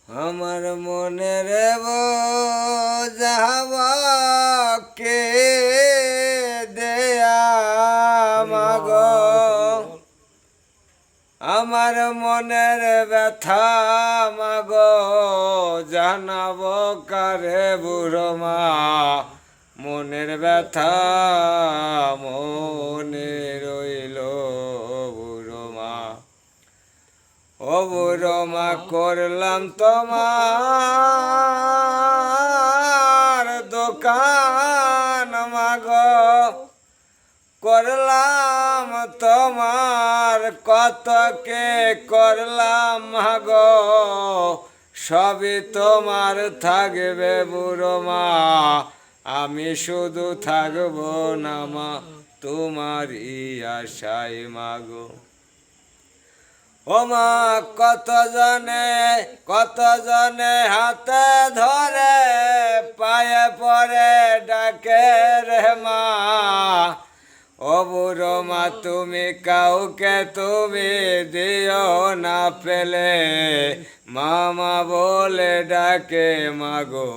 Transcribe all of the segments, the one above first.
আমার মনের বোঝাবাকে দেয়া মাগো, আমার মনের ব্যথা মাগো জানাবো কারে বুড়ো মা। মনের ব্যথা মনে রইল বুড়ো মা। ও বুড়ো মা করলাম তোমার দোকান মাগো, করলাম তোমার কতকে করলাম মাগো, সবই তোমার থাকবে বুড়ো মা। আমি শুধু থাকবো না মা তোমারই আশায় মাগো। ও মা কত জনে হাতে ধরে পায়ে পরে ডাকে রে মা। ও বুড়ো মা তুমি কাউকে তুমি দিও না পেলে, মামা বলে ডাকে মাগো,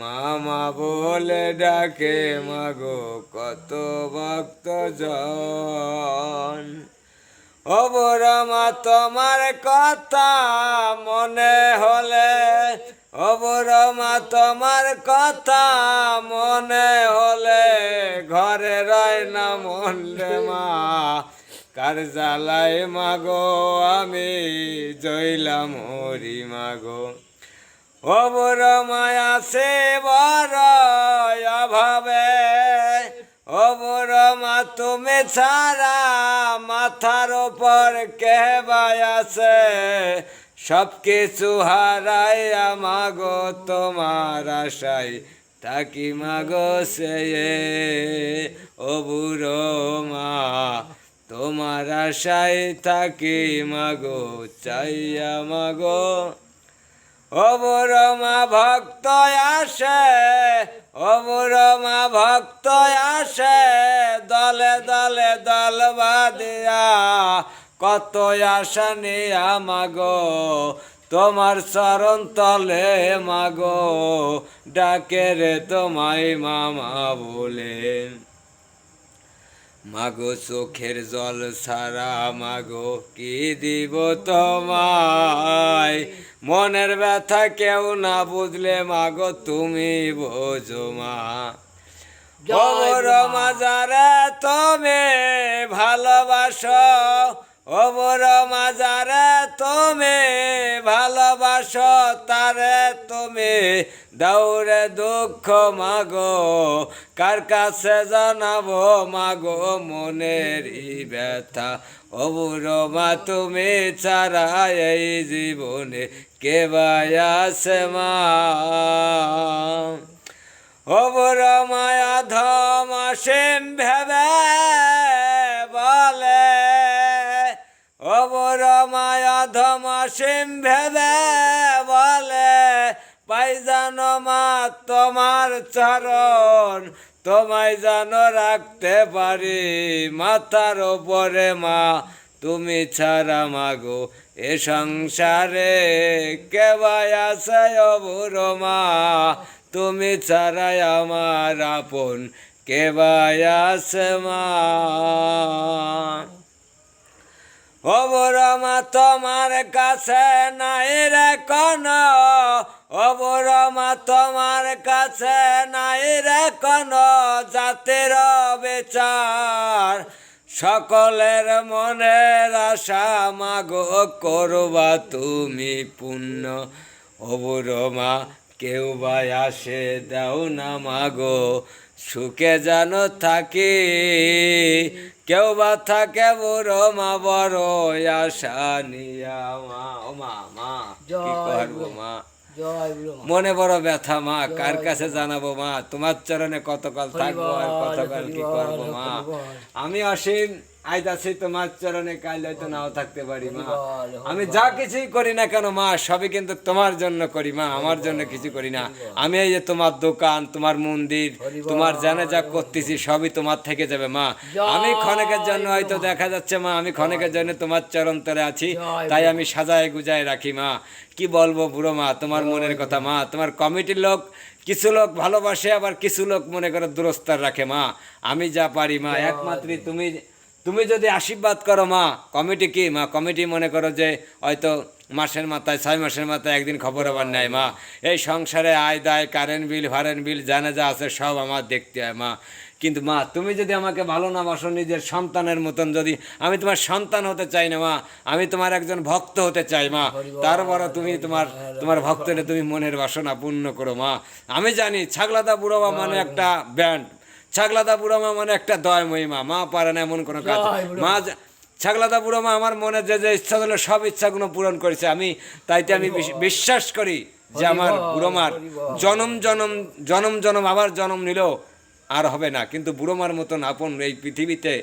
মামা বলে ডাকে মাগো কত ভক্ত জন। ও বুড়ো মা তোমার কথা মনে হলে, ও বুড়ো মা তোমার কথা মনে হলে ঘরে রয় না মন রে মা। কার জ্বালাই মাগো আমি জইলাম হরি মাগো। ও বুড়ো মা আছে বড় অভাবে, ও বুড়ো মা তুমি ছাড়া মাথার ওপর কে আছে, সব কিছু হারাইয়া মাগো তোমার আশায় থাকি মাগো সে। ও বুড়ো মা তোমার আশায় থাকি মাগো চাইয়া মাগো। ও বুড়ো মা ভক্ত আসে, ও বুড়ো মা ভক্ত আসে দলে দলে দল বাঁধিয়া, কত আশা নিয়া মাগো তোমার চরণ তলে মাগো ডাকে রে তোমায় মামা বলে। মাগো চোখের জল ছাড়া মাগো কি দিব তোমায়, মনের ব্যথা কেউ না বুঝলে মাগো তুমি বোঝো মা। ও বুড়ো মা যারে তুমি ভালোবাসো, ও বুড়ো মা যারে তুমি ভালোবাসো তারে তুমি দৌড়ে দুঃখ মাগো, কার কাছে জানাবো মাগো মনেরই ব্যথা। ও বুড়ো মা তুমি ছাড়া এই জীবনে কে ভাই আছে মা। ও বুড়ো মায়া ধম অসীম ভেবে বলে, ও বুড়ো মায়া ধম অসীম ভেবে বলে, পাই জানো মা তোমার চরণ তোমায় জানো রাখতে পারি, মাথার ওপরে মা তুমি ছাড়া মাগো এ সংসারে কে ভাই আছে। ও বুড়ো মা তুমি ছাড়াই আমার আপন কে ভাই আছে মা। ও বুড়ো মা তোমার কাছে নাই রে কোনো, ও বুড়ো মা তোমার কাছে নাই রে কোনো জাতির বিচার, সকলের মনের আশা মাগো করবা তুমি পূর্ণ। ও বুড়ো মা কেউ ভাই আসে দাও না মাগো সুখে জানো থাকি, কেউ বা থাকে বুড়ো মা বড় আশা নিয়া মা। ও মা মা কি করবো মা, মনে বড় ব্যথা মা কার কাছে জানাবো মা, তোমার চরণে কতকাল থাকবো আর কতকাল কি করবো মা। আমি অসীম আজ আছি তোমার চরণে, কাল হয়তো নাও থাকতে পারি মা। আমি যা কিছুই করি না কেন মা, সবই কিন্তু তোমার জন্য করি মা, আমার জন্য কিছু করি না। আমি এই যে তোমার দোকান, তোমার মন্দির, তোমার জানে যা করতেছি সবই তোমার থেকে যাবে মা। আমি ক্ষণিকের জন্য হয়তো দেখা যাচ্ছে মা, আমি ক্ষণিকের জন্য তোমার চরণ তলে আছি, তাই আমি সাজায় গুজায় রাখি মা। কি বলবো বুড়ো মা তোমার মনের কথা মা। তোমার কমিটির লোক কিছু লোক ভালোবাসে, আবার কিছু লোক মনে করো দুরস্তার রাখে মা। আমি যা পারি মা একমাত্র তুমি যদি আশীর্বাদ করো মা। কমিটি কি মা, কমিটি মনে করো যে হয়তো মাসের মাথায় 6 মাসের মাথায় একদিন খবর আবার নেয় মা। এই সংসারে আয় দায়, কারেন্ট বিল ফারেন্ট বিল জানা যা আছে সব আমার দেখতে হয় মা। কিন্তু মা তুমি যদি আমাকে ভালো না বাসো, নিজের সন্তানের মতন, যদি আমি তোমার সন্তান হতে চাই না মা, আমি তোমার একজন ভক্ত হতে চাই মা, তারপরে তুমি তোমার ভক্তরে তুমি মনের বাসনা পূর্ণ করো মা। আমি জানি ছাগলাদা বুড়োমা মানে একটা ব্যান্ড, ছাগলাদা বুড়োমা মানে একটা দয়াময়ী মা, মা পারে না এমন কোনো কাজ মা। ছাগলাদা বুড়োমা আমার মনে যে যে ইচ্ছা হলো সব ইচ্ছাগুলো পূরণ করেছে। আমি তাইতে আমি বিশ্বাস করি যে আমার বুড়োমার জনম জনম জনম জনম আবার জন্ম নিলেও আর হবে না। কিন্তু বুড়োমার মতন আপন এই পৃথিবীতে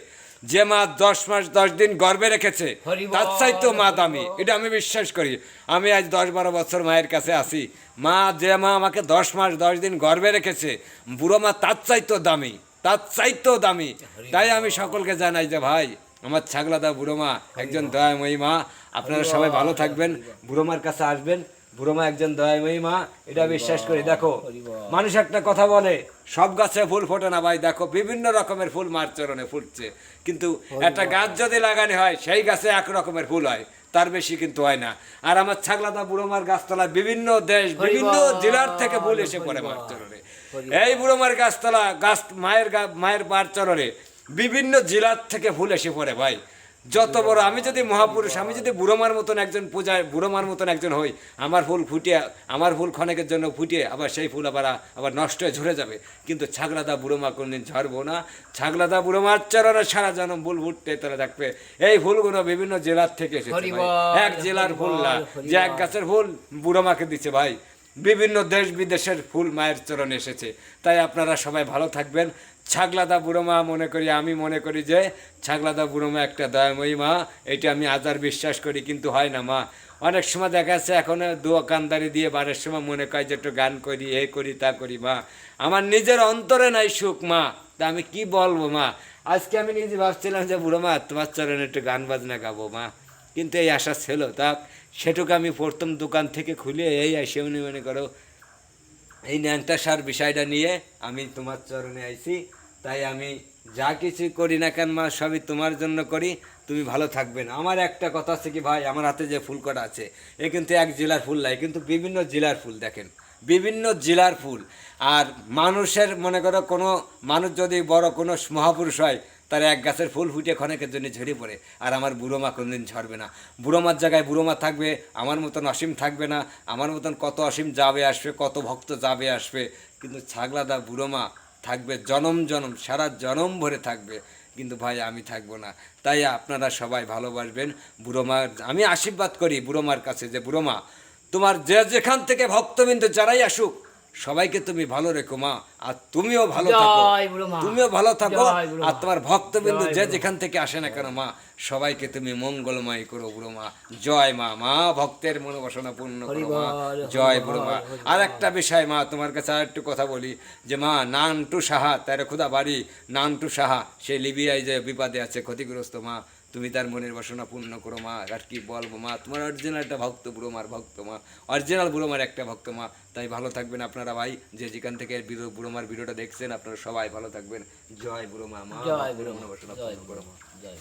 যে মা 10 মাস 10 দিন গর্ভে রেখেছে তার চাইতেও মা দামি, এটা আমি বিশ্বাস করি। আমি আজ 10-12 বছর মায়ের কাছে আছি, মা যে মা আমাকে 10 মাস 10 দিন গর্ভে রেখেছে, বুড়ো মা তার চাইতেও দামি, তার চাইতেও দামি। তাই আমি সকলকে জানাই যে ভাই আমার ছাগলাদা বুড়ো মা একজন দয়াময়ী মা। আপনারা সবাই ভালো থাকবেন, বুড়ো মার কাছে আসবেন। বুড়ো মা একজন দয়াময়ী মা, এটা বিশ্বাস করি। দেখো মানুষ একটা কথা বলে সব গাছে ফুল ফোটে না ভাই, দেখো বিভিন্ন রকমের ফুল মার চরণে ফুটছে, কিন্তু একটা গাছ যদি লাগানো হয় সেই গাছে এক রকমের ফুল হয়, তার বেশি কিন্তু হয় না। আর আমার ছাগলাদা বুড়ো মার গাছতলায় বিভিন্ন দেশ বিভিন্ন জেলার থেকে ফুল এসে পড়ে মার চরণে। এই বুড়ো মার গাছতলা গাছ মায়ের মার চরণে বিভিন্ন জেলার থেকে ফুল এসে পড়ে ভাই। যত বড় আমি যদি মহাপুরুষ, আমি যদি বুড়োমার মতন একজন পূজায় বুড়োমার মতন একজন হই, আমার ফুল ফুটিয়ে, আমার ফুল ক্ষণিকের জন্য ফুটিয়ে আবার সেই ফুল আবার নষ্ট হয়ে ঝরে যাবে। কিন্তু ছাগলাদা বুড়োমা কোনদিন ঝরবো না। ছাগলাদা বুড়োমার চরণে সারা জনম ফুল ফুটতে তোরা দেখবে। এই ফুলগুলো বিভিন্ন জেলার থেকে এসেছে ভাই, এক জেলার ফুল না যে এক গাছের ফুল বুড়োমাকে দিচ্ছে ভাই, বিভিন্ন দেশ বিদেশের ফুল মায়ের চরণে এসেছে। তাই আপনারা সবাই ভালো থাকবেন। ছাগলাদা বুড়োমা মনে করি, আমি মনে করি যে ছাগলাদা বুড়োমা একটা দয়াময়ী মা, এটা আমি আজার বিশ্বাস করি। কিন্তু হয় না মা, অনেক সময় দেখা যাচ্ছে এখন দোকানদারি দিয়ে বারের সময় মনে করি যে একটু গান করি, এই করি তা করি মা, আমার নিজের অন্তরে নাই সুখ মা। তা আমি কি বলবো মা, আজকে আমি নিজে ভাবছিলাম যে বুড়োমা তোমার চরণে একটু গান বাজনা গাবো মা, কিন্তু এই আশা ছিল তা সেটুকু আমি প্রথম দোকান থেকে খুলে এই এসে উনি মনে করো এই ন্যাংটা সার বিষয়টা নিয়ে আমি তোমার চরণে আইছি। তাই আমি যা কিছু করি না কেন মা সবই তোমার জন্য করি, তুমি ভালো থাকবেন। আমার একটা কথা আছে কি ভাই, আমার হাতে যে ফুল কটা আছে এ কিন্তু এক জেলার ফুল নাই, কিন্তু বিভিন্ন জেলার ফুল দেখেন, বিভিন্ন জেলার ফুল। আর মানুষের মনে করো কোনো মানুষ যদি বড় কোনো মহাপুরুষ হয়, তার এক গাছের ফুল ফুটে ক্ষণিকের জন্য ঝরে পড়ে, আর আমার বুড়ো মা কোনদিন ঝরবে না। বুড়ো মার জায়গায় বুড়ো মা থাকবে, আমার মতন অসীম থাকবে না। আমার মতন কত অসীম যাবে আসবে, কত ভক্ত যাবে আসবে, কিন্তু ছাগলাদা বুড়ো মা থাকবে জনম জনম, সারা জনম ভরে থাকবে। কিন্তু ভাই আমি থাকবো না। তাই আপনারা সবাই ভালোবাসবেন বুড়ো মার। আমি আশীর্বাদ করি বুড়ো মার কাছে যে বুড়ো মা তোমার যে যেখান থেকে ভক্তবিন্দু যারাই আসুক সবাইকে তুমি ভালো রেখো মা, আর তুমিও ভালো থাকো, তুমিও ভালো থাকো। আর তোমার ভক্তবিন্দু যে যেখান থেকে আসে না কেন মা, সবাইকে তুমি মঙ্গলময় করো বুড়ো মা। জয় মা, মা ভক্তের মনোবাসনা পূর্ণ করো মা। জয় বুড়ো মা। আর একটা বিষয় মা তোমার কাছে আর একটু কথা বলি যে মা নানটু সাহা তার খুদা বাড়ি, নানটু সাহা সে লিবিয়ায় যে বিপদে আছে, ক্ষতিগ্রস্ত মা, তুমি তার মনের বাসনা পূর্ণ করো মা। আর কি বলবো মা, তোমার অরিজিনাল একটা ভক্ত বুড়ো মার ভক্ত মা, অরিজিনাল বুড়ো মার একটা ভক্ত মা। তাই ভালো থাকবেন আপনারা ভাই, যে যেখান থেকে বুড়ো মার ভিডিওটা দেখছেন আপনারা সবাই ভালো থাকবেন। জয় বুড়ো মা, মা জয় বুড়ো মা, বাসনা পূর্ণ করো মা। জয়।